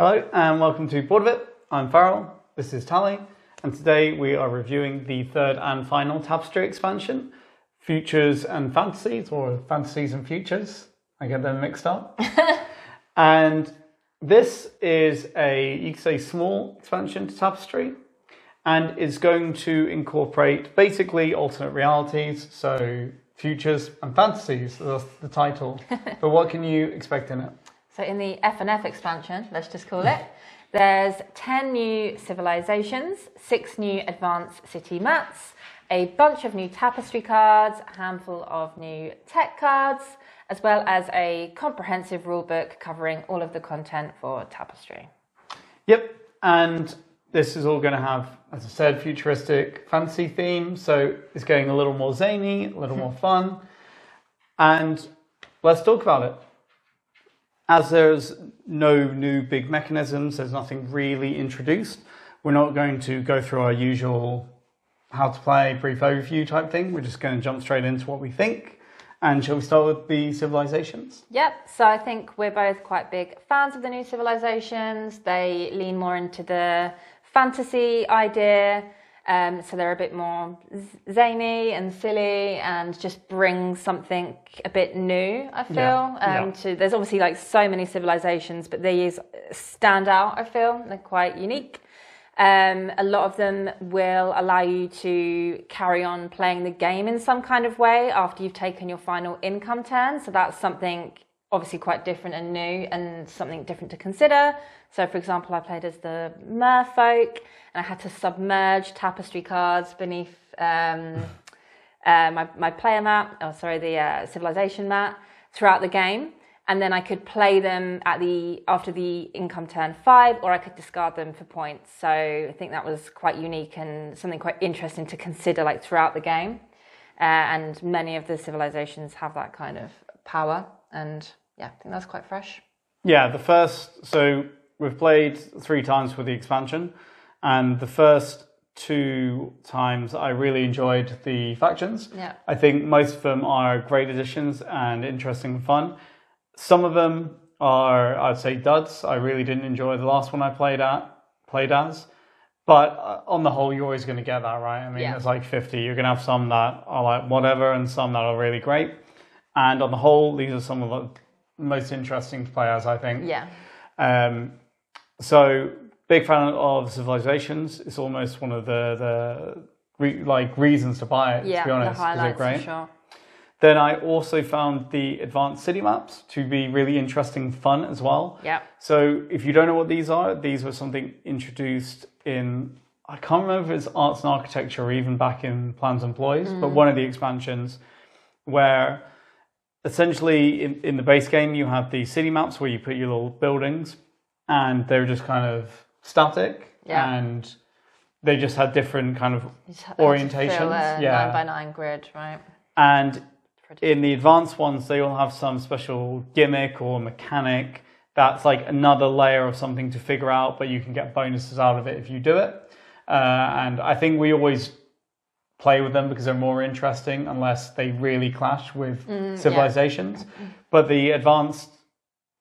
Hello and welcome to Board of It. I'm Farrell, this is Tally, and today we are reviewing the third and final Tapestry expansion, Futures and Fantasies, or Fantasies and Futures. I get them mixed up. And this is you could say, small expansion to Tapestry, and is going to incorporate basically alternate realities, so Futures and Fantasies, that's the title. But what can you expect in it? So in the F&F expansion, let's just call it, there's 10 new civilizations, 6 new advanced city mats, a bunch of new tapestry cards, a handful of new tech cards, as well as a comprehensive rulebook covering all of the content for Tapestry. Yep, and this is all going to have, as I said, futuristic fantasy theme, so it's getting a little more zany, a little more fun, and let's talk about it. As there's no new big mechanisms, there's nothing really introduced, we're not going to go through our usual how to play, brief overview type thing. We're just going to jump straight into what we think. And shall we start with the civilizations? Yep, so I think we're both quite big fans of the new civilizations. They lean more into the fantasy idea. So they're a bit more zany and silly and just bring something a bit new, I feel. There's obviously like so many civilizations, but these stand out, I feel. They're quite unique. A lot of them will allow you to carry on playing the game in some kind of way after you've taken your final income turn. So that's something obviously quite different and new and something different to consider. So for example, I played as the merfolk and I had to submerge tapestry cards beneath my player mat, the civilization mat throughout the game. And then I could play them after the income turn 5, or I could discard them for points. So I think that was quite unique and something quite interesting to consider like throughout the game. And many of the civilizations have that kind of power. And yeah, I think that's quite fresh. Yeah, so we've played 3 times for the expansion, and the first 2 times I really enjoyed the factions. Yeah. I think most of them are great additions and interesting and fun. Some of them are, I'd say, duds. I really didn't enjoy the last one I played as. But on the whole, you're always going to get that, right? I mean, There's like 50. You're going to have some that are like whatever and some that are really great. And on the whole, these are some of the most interesting to play as, I think. Yeah. So, big fan of Civilizations. It's almost one of the reasons to buy it, to be honest. The highlights, great. for sure. Then I also found the advanced city maps to be really interesting and fun as well. Yeah. So if you don't know what these were something introduced in, I can't remember if it's Arts and Architecture or even back in Plans and Ploys, but one of the expansions where essentially in the base game you have the city maps where you put your little buildings and they're just kind of static and they just had different kind of orientations. Fill a 9x9 grid, right? And in the advanced ones, they all have some special gimmick or mechanic that's like another layer of something to figure out, but you can get bonuses out of it if you do it. And I think we always play with them because they're more interesting unless they really clash with civilizations. Yeah. But the advanced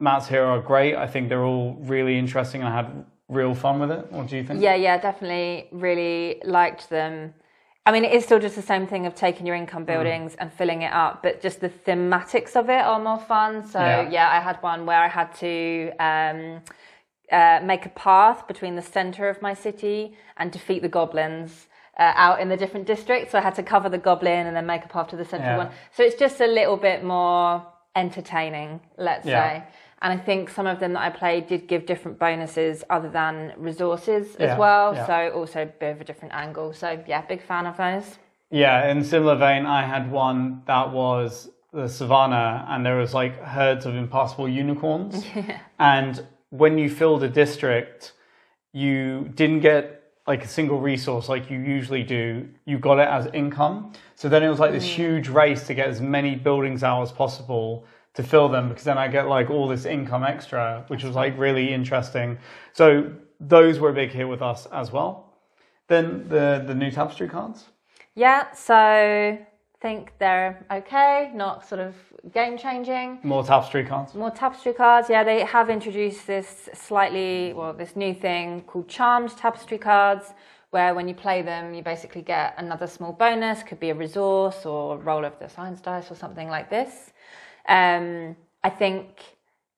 mats here are great. I think they're all really interesting and I had real fun with it. What do you think? Yeah, definitely really liked them. I mean, it is still just the same thing of taking your income buildings and filling it up, but just the thematics of it are more fun. So I had one where I had to make a path between the center of my city and defeat the goblins out in the different districts. So I had to cover the goblin and then make a path to the center one. So it's just a little bit more entertaining, let's say. And I think some of them that I played did give different bonuses other than resources as well. Yeah. So also a bit of a different angle. So yeah, big fan of those. Yeah, in similar vein, I had one that was the savannah and there was like herds of impossible unicorns. Yeah. And when you filled a district, you didn't get like a single resource like you usually do. You got it as income. So then it was like this huge race to get as many buildings out as possible to fill them, because then I get like all this income extra, which was like really interesting. So those were a big hit with us as well. Then the new tapestry cards. Yeah, so think they're okay, not sort of game changing. More Tapestry cards. More Tapestry cards, yeah. They have introduced this this new thing called charmed Tapestry cards, where when you play them, you basically get another small bonus. Could be a resource or roll of the science dice or something like this. I think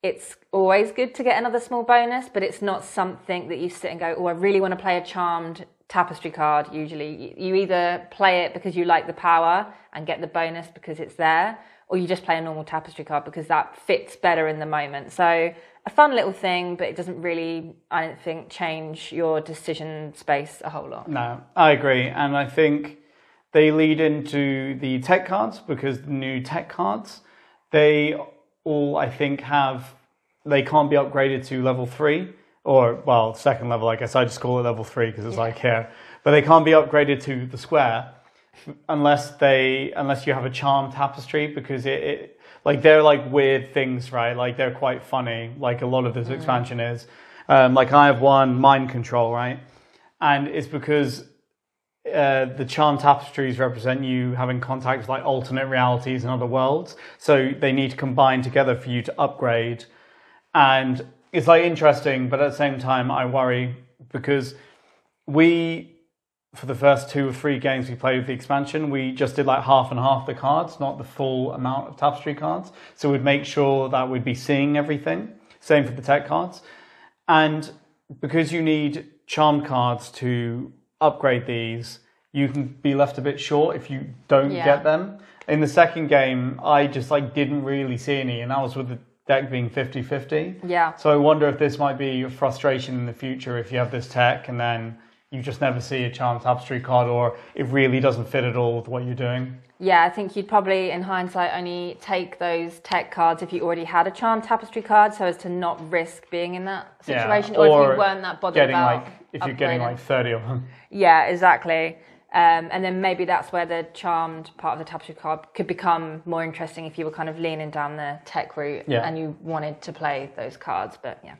it's always good to get another small bonus, but it's not something that you sit and go, oh, I really want to play a charmed Tapestry card. Usually you either play it because you like the power and get the bonus because it's there, or you just play a normal Tapestry card because that fits better in the moment. So a fun little thing, but it doesn't really, I don't think, change your decision space a whole lot. No, I agree. And I think they lead into the tech cards, because the new tech cards, they all, I think, they can't be upgraded to level 3. Or, well, second level, I guess. I just call it level 3 because it's like here. But they can't be upgraded to the square unless you have a charmed Tapestry, because they're like weird things, right? Like they're quite funny, like a lot of this expansion is. Like I have one, mind control, right? And it's because the charmed tapestries represent you having contact with like alternate realities and other worlds. So they need to combine together for you to upgrade. And it's like interesting, but at the same time, I worry because for the first 2 or 3 games we played with the expansion, we just did like half and half the cards, not the full amount of Tapestry cards. So we'd make sure that we'd be seeing everything. Same for the tech cards. And because you need charmed cards to upgrade these, you can be left a bit short if you don't get them. In the second game, I just didn't really see any, and that was with the deck being 50-50. Yeah. So I wonder if this might be a frustration in the future if you have this tech and then you just never see a charmed Tapestry card, or it really doesn't fit at all with what you're doing. Yeah, I think you'd probably, in hindsight, only take those tech cards if you already had a charmed Tapestry card, so as to not risk being in that situation, or if you weren't that bothered about if you're getting like 30 of them. Yeah, exactly. And then maybe that's where the charmed part of the Tapestry card could become more interesting if you were kind of leaning down the tech route and you wanted to play those cards. But yeah,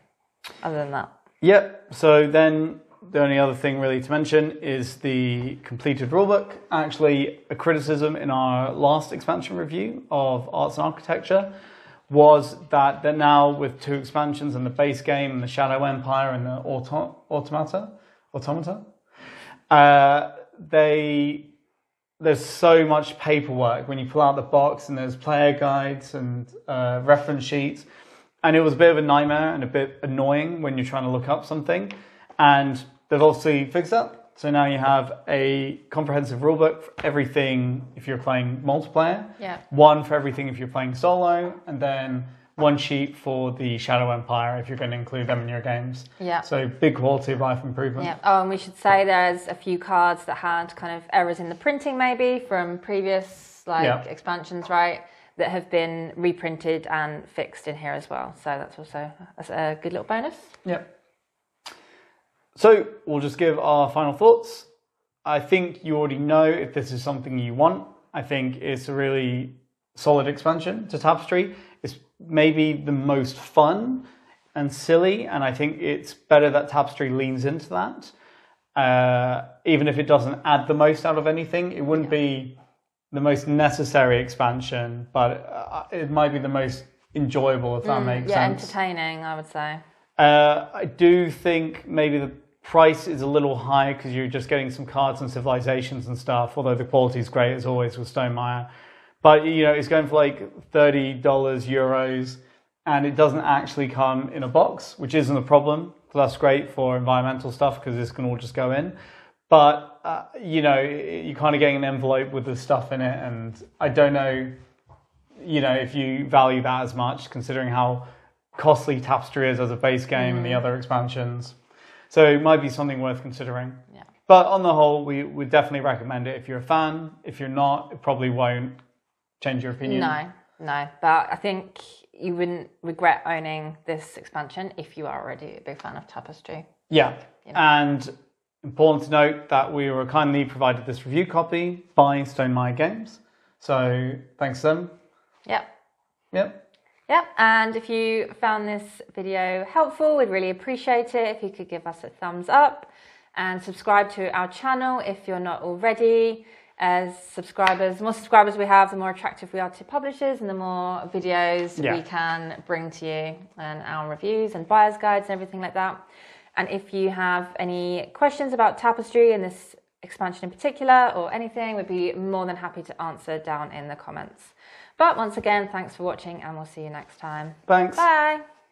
other than that. Yep. So then the only other thing really to mention is the completed rulebook. Actually, a criticism in our last expansion review of Arts and Architecture was that now with 2 expansions and the base game and the Shadow Empire and the Automata, there's so much paperwork when you pull out the box, and there's player guides and reference sheets, and it was a bit of a nightmare and a bit annoying when you're trying to look up something. And they've obviously fixed that. So now you have a comprehensive rulebook for everything if you're playing multiplayer. Yeah. 1 for everything if you're playing solo, and then 1 sheet for the Shadow Empire if you're going to include them in your games. Yeah. So big quality of life improvement. Yeah. Oh, and we should say there's a few cards that had kind of errors in the printing maybe from previous expansions, right? That have been reprinted and fixed in here as well. So that's also a good little bonus. Yeah. So we'll just give our final thoughts. I think you already know if this is something you want. I think it's a really solid expansion to Tapestry. It's maybe the most fun and silly, and I think it's better that Tapestry leans into that. Even if it doesn't add the most out of anything, it wouldn't be the most necessary expansion, but it might be the most enjoyable, if that makes sense. Entertaining, I would say. I do think maybe the price is a little high because you're just getting some cards and civilizations and stuff, although the quality is great as always with Stonemaier. But, it's going for like $30, euros, and it doesn't actually come in a box, which isn't a problem. So that's great for environmental stuff because this can all just go in. But, you're kind of getting an envelope with the stuff in it, and I don't know, if you value that as much, considering how costly Tapestry is as a base game and the other expansions. So it might be something worth considering. Yeah. But on the whole, we would definitely recommend it if you're a fan. If you're not, it probably won't change your opinion. No. But I think you wouldn't regret owning this expansion if you are already a big fan of Tapestry. Yeah. And important to note that we were kindly provided this review copy by Stonemaier Games. So thanks to them. Yep. And if you found this video helpful, we'd really appreciate it if you could give us a thumbs up and subscribe to our channel if you're not already. as subscribers. The more subscribers we have, the more attractive we are to publishers and the more videos we can bring to you and our reviews and buyer's guides and everything like that. And if you have any questions about Tapestry and this expansion in particular or anything, we'd be more than happy to answer down in the comments. But once again, thanks for watching and we'll see you next time. Thanks. Bye.